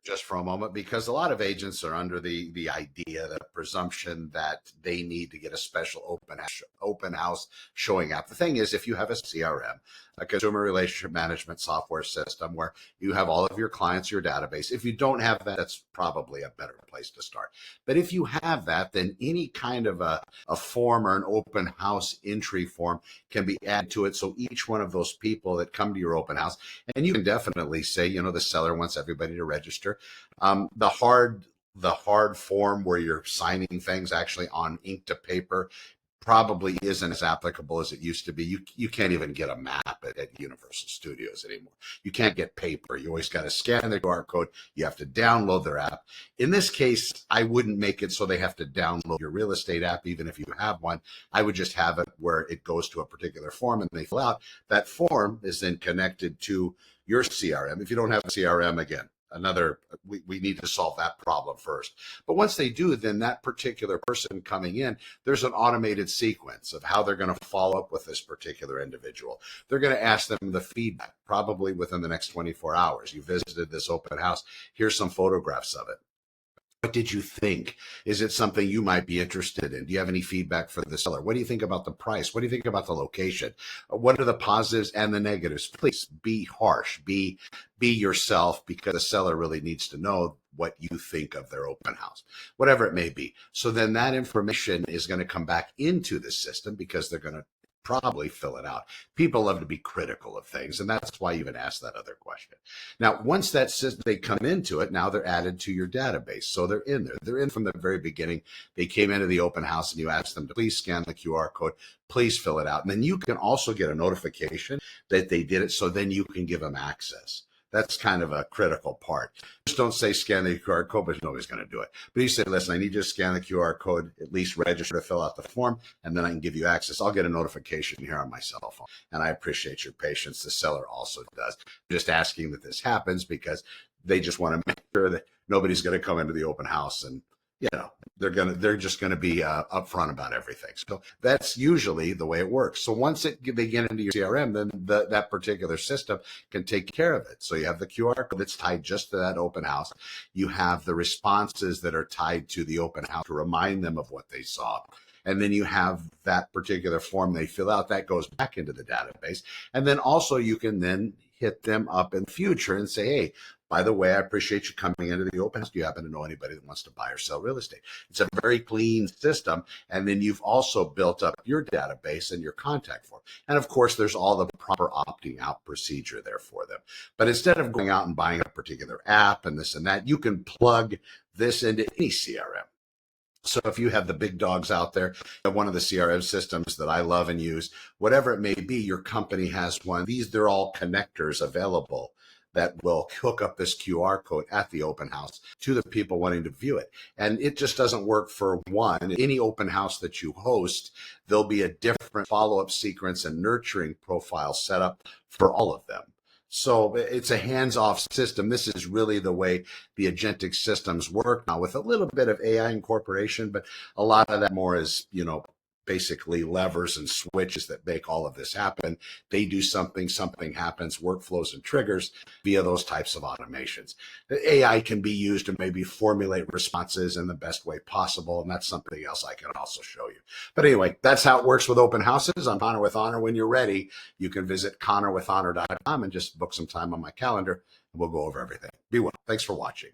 just for a moment, because a lot of agents are under the idea, the presumption that they need to get a special open house showing up. The thing is, if you have a CRM, a consumer relationship management software system, where you have all of your clients, your database, if you don't have that, that's probably a better place to start. But if you have that, then any kind of a form or an open house entry form can be added to it. So each one of those people that come to your open house, and you can definitely say, the seller wants everybody to register. The hard form where you're signing things actually on ink to paper probably isn't as applicable as it used to be. You can't even get a map at Universal Studios anymore. You can't get paper. You always got to scan the QR code. You have to download their app. In this case, I wouldn't make it so they have to download your real estate app, even if you have one. I would just have it where it goes to a particular form and they fill out. That form is then connected to your CRM. If you don't have a CRM, again, we need to solve that problem first. But once they do, then that particular person coming in, there's an automated sequence of how they're going to follow up with this particular individual. They're going to ask them the feedback probably within the next 24 hours. You visited this open house. Here's some photographs of it. What did you think? Is it something you might be interested in? Do you have any feedback for the seller? What do you think about the price? What do you think about the location? What are the positives and the negatives? Please be harsh, be yourself, because the seller really needs to know what you think of their open house, whatever it may be. So then that information is going to come back into the system because they're going to probably fill it out. People love to be critical of things, and that's why you even ask that other question. Now, once they come into it, now they're added to your database. So they're in there. They're in from the very beginning. They came into the open house and you asked them to please scan the QR code, please fill it out. And then you can also get a notification that they did it, so then you can give them access. That's kind of a critical part. Just don't say scan the QR code, but nobody's going to do it. But you say, listen, I need you to scan the QR code, at least register to fill out the form, and then I can give you access. I'll get a notification here on my cell phone. And I appreciate your patience. The seller also does. I'm just asking that this happens because they just want to make sure that nobody's going to come into the open house and they're just going to be upfront about everything. So that's usually the way it works. So once they get into your CRM, then that particular system can take care of it. So you have the QR code that's tied just to that open house. You have the responses that are tied to the open house to remind them of what they saw. And then you have that particular form they fill out that goes back into the database. And then also you can then hit them up in the future and say, hey, by the way, I appreciate you coming into the open house. Do you happen to know anybody that wants to buy or sell real estate? It's a very clean system. And then you've also built up your database and your contact form. And of course, there's all the proper opting out procedure there for them. But instead of going out and buying a particular app and this and that, you can plug this into any CRM. So if you have the big dogs out there, one of the CRM systems that I love and use, whatever it may be, your company has one. They're all connectors available that will hook up this QR code at the open house to the people wanting to view it. And it just doesn't work for one. Any open house that you host, there'll be a different follow-up sequence and nurturing profile set up for all of them. So it's a hands-off system. This is really the way the agentic systems work now, with a little bit of AI incorporation, but a lot of that more is, basically levers and switches that make all of this happen. They do something happens, workflows and triggers via those types of automations. The AI can be used to maybe formulate responses in the best way possible, and that's something else I can also show you. But anyway, that's how it works with open houses. I'm Connor with Honor. When you're ready, you can visit connorwithhonor.com and just book some time on my calendar, and we'll go over everything. Be well. Thanks for watching.